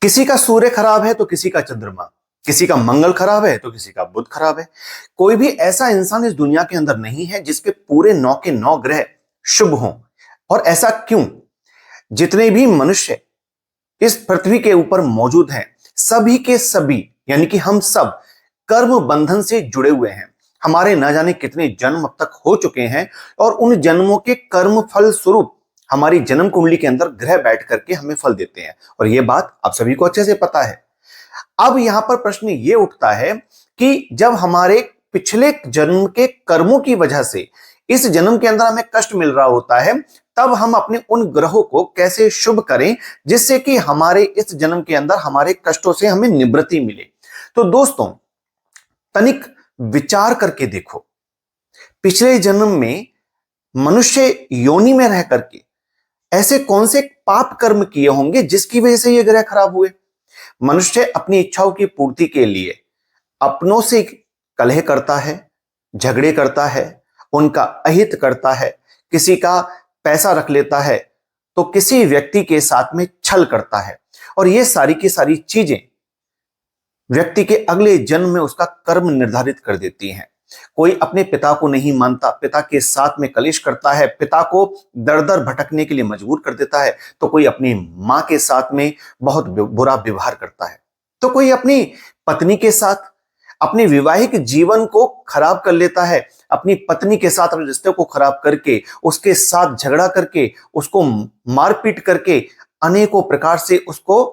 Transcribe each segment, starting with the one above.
किसी का सूर्य खराब है तो किसी का चंद्रमा, किसी का मंगल खराब है तो किसी का बुध खराब है। कोई भी ऐसा इंसान इस दुनिया के अंदर नहीं है जिसके पूरे 9 के 9 ग्रह शुभ हों। और ऐसा क्यों? जितने भी मनुष्य इस पृथ्वी के ऊपर मौजूद हैं, सभी के सभी यानी कि हम सब कर्म बंधन से जुड़े हुए हैं। हमारे न जाने कितने जन्म अब तक हो चुके हैं और उन जन्मों के कर्म फल स्वरूप हमारी जन्म कुंडली के अंदर ग्रह बैठ करके हमें फल देते हैं। और यह बात आप सभी को अच्छे से पता है। अब यहां पर प्रश्न यह उठता है कि जब हमारे पिछले जन्म के कर्मों की वजह से इस जन्म के अंदर हमें कष्ट मिल रहा होता है, तब हम अपने उन ग्रहों को कैसे शुभ करें जिससे कि हमारे इस जन्म के अंदर हमारे कष्टों से हमें निवृत्ति मिले। तो दोस्तों, तनिक विचार करके देखो, पिछले जन्म में मनुष्य योनि में रह करके ऐसे कौन से पाप कर्म किए होंगे जिसकी वजह से ये ग्रह खराब हुए। मनुष्य अपनी इच्छाओं की पूर्ति के लिए अपनों से कलह करता है, झगड़े करता है, उनका अहित करता है, किसी का पैसा रख लेता है तो किसी व्यक्ति के साथ में छल करता है। और ये सारी की सारी चीजें व्यक्ति के अगले जन्म में उसका कर्म निर्धारित कर देती हैं। कोई अपने पिता को नहीं मानता, पिता के साथ में कलेश करता है, पिता को दर दर भटकने के लिए मजबूर कर देता है। तो कोई अपनी मां के साथ में बहुत बुरा व्यवहार करता है, तो कोई अपनी पत्नी के साथ अपने वैवाहिक जीवन को खराब कर लेता है, अपनी पत्नी के साथ अपने रिश्ते को खराब करके, उसके साथ झगड़ा करके, उसको मारपीट करके, अनेकों प्रकार से उसको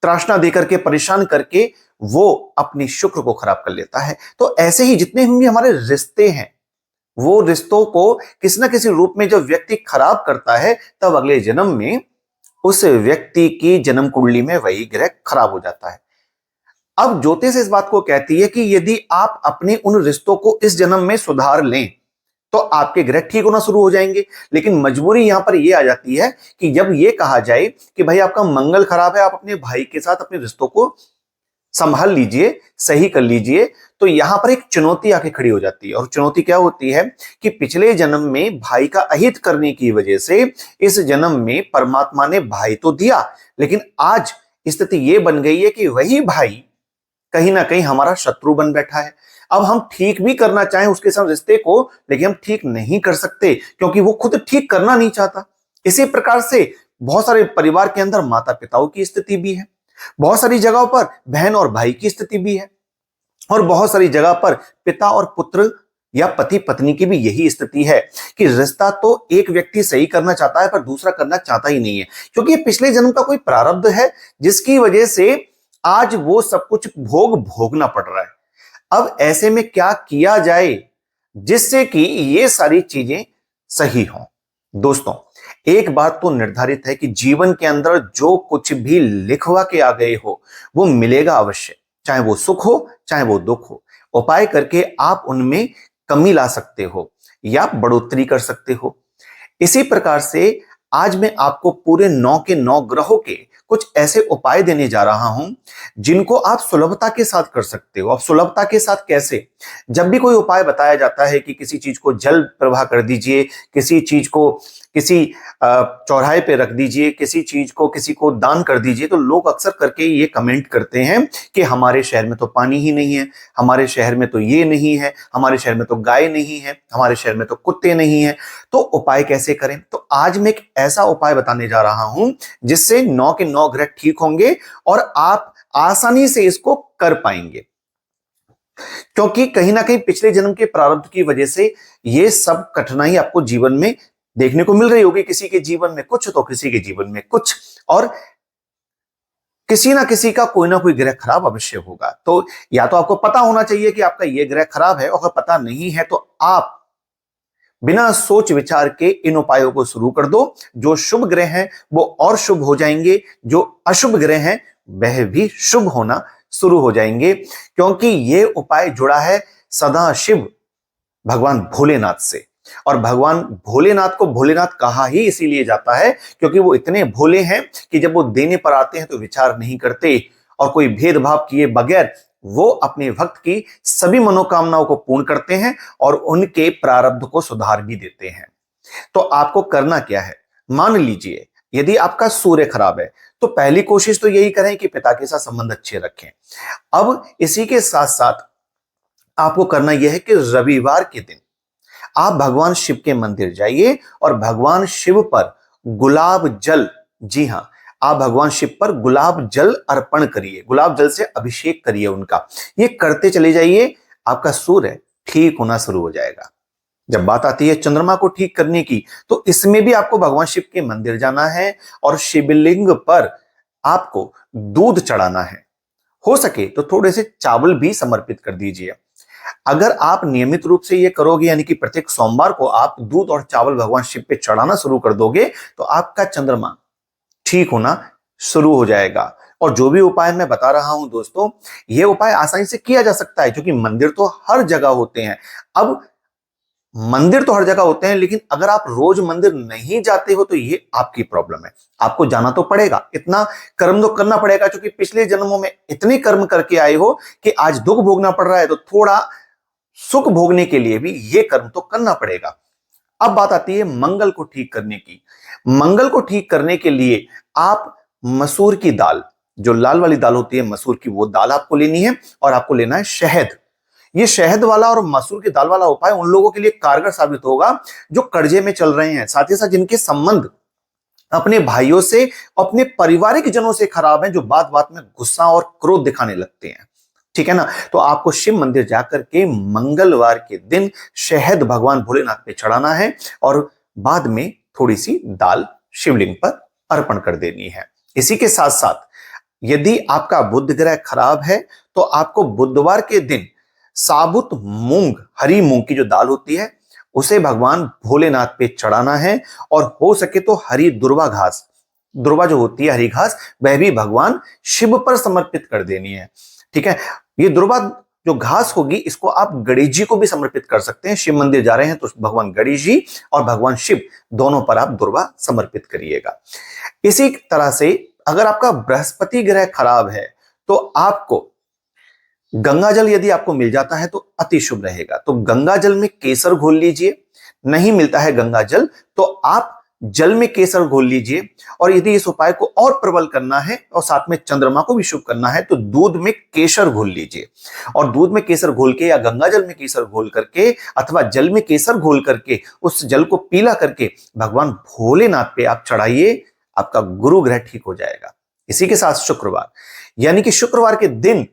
त्रासना देकर के, परेशान करके वो अपनी शुक्र को खराब कर लेता है। तो ऐसे ही जितने भी हमारे रिश्ते हैं, वो रिश्तों को किसी ना किसी रूप में जब व्यक्ति खराब करता है, तब अगले जन्म में उस व्यक्ति की जन्म कुंडली में वही ग्रह खराब हो जाता है। अब ज्योतिष इस बात को कहती है कि यदि आप अपने उन रिश्तों को इस जन्म में सुधार लें तो आपके ग्रह ठीक होना शुरू हो जाएंगे। लेकिन मजबूरी यहां पर यह आ जाती है कि जब यह कहा जाए कि भाई आपका मंगल खराब है, आप अपने भाई के साथ अपने रिश्तों को संभाल लीजिए, सही कर लीजिए, तो यहां पर एक चुनौती आके खड़ी हो जाती है। और चुनौती क्या होती है कि पिछले जन्म में भाई का अहित करने की वजह से इस जन्म में परमात्मा ने भाई तो दिया, लेकिन आज स्थिति यह बन गई है कि वही भाई कहीं ना कहीं हमारा शत्रु बन बैठा है। अब हम ठीक भी करना चाहें उसके साथ रिश्ते को, लेकिन हम ठीक नहीं कर सकते क्योंकि वो खुद ठीक करना नहीं चाहता। इसी प्रकार से बहुत सारे परिवार के अंदर माता पिताओं की स्थिति भी है, बहुत सारी जगहों पर बहन और भाई की स्थिति भी है, और बहुत सारी जगह पर पिता और पुत्र या पति पत्नी की भी यही स्थिति है कि रिश्ता तो एक व्यक्ति सही करना चाहता है पर दूसरा करना चाहता ही नहीं है, क्योंकि ये पिछले जन्म का कोई प्रारब्ध है जिसकी वजह से आज वो सब कुछ भोगना पड़ रहा है। अब ऐसे में क्या किया जाए जिससे कि ये सारी चीजें सही हों। दोस्तों, एक बात तो निर्धारित है कि जीवन के अंदर जो कुछ भी लिखवा के आ गए हो वो मिलेगा अवश्य, चाहे वो सुख हो चाहे वो दुख हो। उपाय करके आप उनमें कमी ला सकते हो या बढ़ोतरी कर सकते हो। इसी प्रकार से आज मैं आपको पूरे 9 के 9 ग्रहों के कुछ ऐसे उपाय देने जा रहा हूं जिनको आप सुलभता के साथ कर सकते हो। अब सुलभता के साथ कैसे? जब भी कोई उपाय बताया जाता है कि किसी चीज को जल प्रवाह कर दीजिए, किसी चीज को किसी चौराहे पे रख दीजिए, किसी चीज को किसी को दान कर दीजिए, तो लोग अक्सर करके ये कमेंट करते हैं कि हमारे शहर में तो पानी ही नहीं है, हमारे शहर में तो ये नहीं है, हमारे शहर में तो गाय नहीं है, हमारे शहर में तो कुत्ते नहीं है। तो उपाय कैसे करें? तो आज मैं एक ऐसा उपाय बताने जा रहा हूं जिससे 9 के 9 ग्रह ठीक होंगे और आप आसानी से इसको कर पाएंगे, क्योंकि कहीं ना कहीं पिछले जन्म के प्रारब्ध की वजह से ये सब कठिनाई आपको जीवन में देखने को मिल रही होगी। किसी के जीवन में कुछ तो किसी के जीवन में कुछ, और किसी ना किसी का कोई ना कोई ग्रह खराब अवश्य होगा। तो या तो आपको पता होना चाहिए कि आपका यह ग्रह खराब है, और अगर पता नहीं है तो आप बिना सोच विचार के इन उपायों को शुरू कर दो। जो शुभ ग्रह हैं वो और शुभ हो जाएंगे, जो अशुभ ग्रह हैं वह भी शुभ होना शुरू हो जाएंगे, क्योंकि यह उपाय जुड़ा है सदा शिव भगवान भोलेनाथ से। और भगवान भोलेनाथ को भोलेनाथ कहा ही इसीलिए जाता है क्योंकि वो इतने भोले हैं कि जब वो देने पर आते हैं तो विचार नहीं करते और कोई भेदभाव किए बगैर वो अपने भक्त की सभी मनोकामनाओं को पूर्ण करते हैं और उनके प्रारब्ध को सुधार भी देते हैं। तो आपको करना क्या है? मान लीजिए यदि आपका सूर्य खराब है तो पहली कोशिश तो यही करें कि पिता के साथ संबंध अच्छे रखें। अब इसी के साथ साथ आपको करना यह है कि रविवार के दिन आप भगवान शिव के मंदिर जाइए और भगवान शिव पर गुलाब जल, जी हां, आप भगवान शिव पर गुलाब जल अर्पण करिए, गुलाब जल से अभिषेक करिए उनका। ये करते चले जाइए, आपका सूर्य ठीक होना शुरू हो जाएगा। जब बात आती है चंद्रमा को ठीक करने की, तो इसमें भी आपको भगवान शिव के मंदिर जाना है और शिवलिंग पर आपको दूध चढ़ाना है। हो सके तो थोड़े से चावल भी समर्पित कर दीजिए। अगर आप नियमित रूप से ये करोगे, यानी कि प्रत्येक सोमवार को आप दूध और चावल भगवान शिव पे चढ़ाना शुरू कर दोगे, तो आपका चंद्रमा ठीक होना शुरू हो जाएगा। और जो भी उपाय मैं बता रहा हूं दोस्तों, ये उपाय आसानी से किया जा सकता है, क्योंकि मंदिर तो हर जगह होते हैं। अब मंदिर तो हर जगह होते हैं, लेकिन अगर आप रोज मंदिर नहीं जाते हो तो ये आपकी प्रॉब्लम है। आपको जाना तो पड़ेगा, इतना कर्म तो करना पड़ेगा, क्योंकि पिछले जन्मों में इतने कर्म करके आए हो कि आज दुख भोगना पड़ रहा है, तो थोड़ा सुख भोगने के लिए भी ये कर्म तो करना पड़ेगा। अब बात आती है मंगल को ठीक करने की। मंगल को ठीक करने के लिए आप मसूर की दाल, जो लाल वाली दाल होती है मसूर की, वो दाल आपको लेनी है और आपको लेना है शहद। ये शहद वाला और मसूर की दाल वाला उपाय उन लोगों के लिए कारगर साबित होगा जो कर्जे में चल रहे हैं, साथ ही साथ जिनके संबंध अपने भाइयों से, अपने पारिवारिक जनों से खराब हैं, जो बात बात में गुस्सा और क्रोध दिखाने लगते हैं। ठीक है ना? तो आपको शिव मंदिर जाकर के मंगलवार के दिन शहद भगवान भोलेनाथ पे चढ़ाना है और बाद में थोड़ी सी दाल शिवलिंग पर अर्पण कर देनी है। इसी के साथ साथ यदि आपका बुध ग्रह खराब है तो आपको बुधवार के दिन साबुत मूंग, हरी मूंग की जो दाल होती है, उसे भगवान भोलेनाथ पे चढ़ाना है। और हो सके तो हरी दुर्वा घास, दुर्वा जो होती है हरी घास, वह भी भगवान शिव पर समर्पित कर देनी है। ठीक है? ये दुर्वा जो घास होगी, इसको आप गणेश जी को भी समर्पित कर सकते हैं। शिव मंदिर जा रहे हैं तो भगवान गणेश जी और भगवान शिव दोनों पर आप दुर्वा समर्पित करिएगा। इसी तरह से अगर आपका बृहस्पति ग्रह खराब है तो आपको गंगा जल यदि आपको मिल जाता है तो अति शुभ रहेगा। तो गंगा जल में केसर घोल लीजिए। नहीं मिलता है गंगा जल तो आप जल में केसर घोल लीजिए। और यदि इस उपाय को और प्रबल करना है और साथ में चंद्रमा को भी शुभ करना है तो दूध में केसर घोल लीजिए। और दूध में केसर घोल के या गंगा जल में केसर घोल करके अथवा जल में केसर घोल करके उस जल को पीला करके भगवान भोलेनाथ पे आप चढ़ाइए। आपका गुरु ग्रह ठीक हो जाएगा। इसी के साथ शुक्रवार, यानी कि शुक्रवार के दिन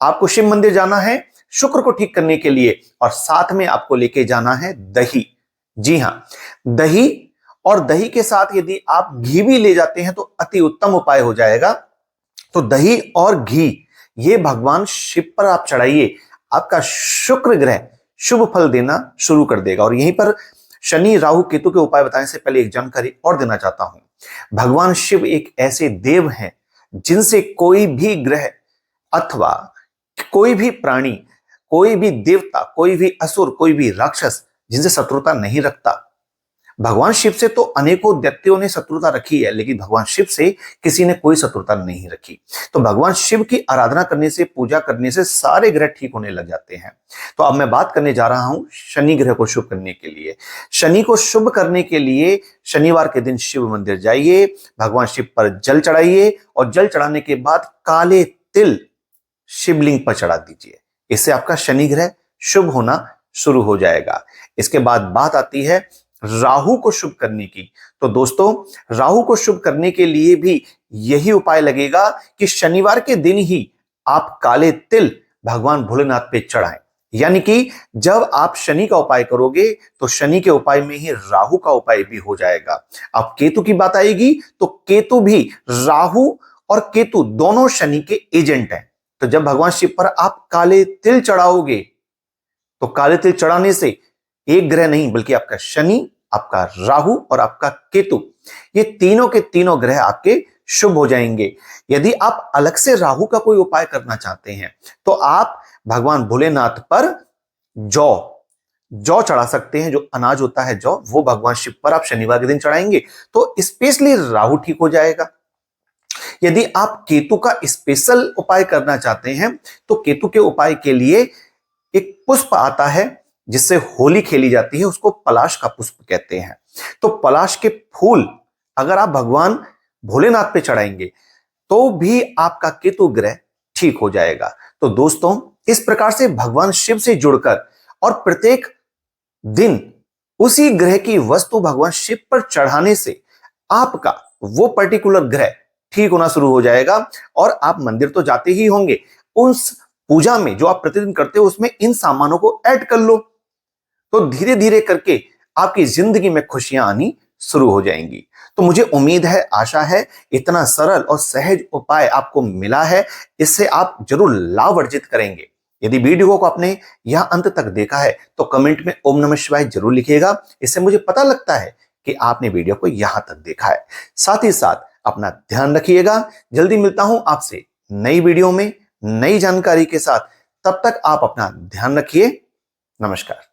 आपको शिव मंदिर जाना है शुक्र को ठीक करने के लिए, और साथ में आपको लेके जाना है दही। जी हां, दही, और दही के साथ यदि आप घी भी ले जाते हैं तो अति उत्तम उपाय हो जाएगा। तो दही और घी ये भगवान शिव पर आप चढ़ाइए। आपका शुक्र ग्रह शुभ फल देना शुरू कर देगा। और यहीं पर शनि राहु केतु के उपाय बताने से पहले एक जानकारी और देना चाहता हूं। भगवान शिव एक ऐसे देव हैं जिनसे कोई भी ग्रह अथवा कोई भी प्राणी, कोई भी देवता, कोई भी असुर, कोई भी राक्षस जिनसे शत्रुता नहीं रखता। भगवान शिव से तो अनेकों दैत्यों ने शत्रुता रखी है, लेकिन भगवान शिव से किसी ने कोई शत्रुता नहीं रखी। तो भगवान शिव की आराधना करने से, पूजा करने से सारे ग्रह ठीक होने लग जाते हैं। तो अब मैं बात करने जा रहा हूं शनि ग्रह को शुभ करने के लिए। शनि को शुभ करने के लिए शनिवार के दिन शिव मंदिर जाइए, भगवान शिव पर जल चढ़ाइए और जल चढ़ाने के बाद काले तिल शिवलिंग पर चढ़ा दीजिए। इससे आपका शनि ग्रह शुभ होना शुरू हो जाएगा। इसके बाद बात आती है राहु को शुभ करने की। तो दोस्तों, राहु को शुभ करने के लिए भी यही उपाय लगेगा कि शनिवार के दिन ही आप काले तिल भगवान भोलेनाथ पे चढ़ाएं। यानी कि जब आप शनि का उपाय करोगे तो शनि के उपाय में ही राहु का उपाय भी हो जाएगा। अब केतु की बात आएगी तो केतु भी, राहु और केतु दोनों शनि के एजेंट हैं। तो जब भगवान शिव पर आप काले तिल चढ़ाओगे तो काले तिल चढ़ाने से एक ग्रह नहीं बल्कि आपका शनि, आपका राहु और आपका केतु, ये तीनों के तीनों ग्रह आपके शुभ हो जाएंगे। यदि आप अलग से राहु का कोई उपाय करना चाहते हैं तो आप भगवान भोलेनाथ पर जौ चढ़ा सकते हैं। जो अनाज होता है जौ, वो भगवान शिव पर आप शनिवार के दिन चढ़ाएंगे तो स्पेशली राहु ठीक हो जाएगा। यदि आप केतु का स्पेशल उपाय करना चाहते हैं तो केतु के उपाय के लिए एक पुष्प आता है जिससे होली खेली जाती है, उसको पलाश का पुष्प कहते हैं। तो पलाश के फूल अगर आप भगवान भोलेनाथ पे चढ़ाएंगे तो भी आपका केतु ग्रह ठीक हो जाएगा। तो दोस्तों, इस प्रकार से भगवान शिव से जुड़कर और प्रत्येक दिन उसी ग्रह की वस्तु भगवान शिव पर चढ़ाने से आपका वो पर्टिकुलर ग्रह ठीक होना शुरू हो जाएगा। और आप मंदिर तो जाते ही होंगे, उस पूजा में जो आप प्रतिदिन करते हो उसमें इन सामानों को ऐड कर लो, तो धीरे धीरे करके आपकी जिंदगी में खुशियां आनी शुरू हो जाएंगी। तो मुझे उम्मीद है, आशा है, इतना सरल और सहज उपाय आपको मिला है, इससे आप जरूर लाभ अर्जित करेंगे। यदि वीडियो को आपने यहां अंत तक देखा है तो कमेंट में ओम नमः शिवाय जरूर लिखिएगा। इससे मुझे पता लगता है कि आपने वीडियो को यहां तक देखा है। साथ ही साथ अपना ध्यान रखिएगा। जल्दी मिलता हूं आपसे नई वीडियो में नई जानकारी के साथ। तब तक आप अपना ध्यान रखिए। नमस्कार।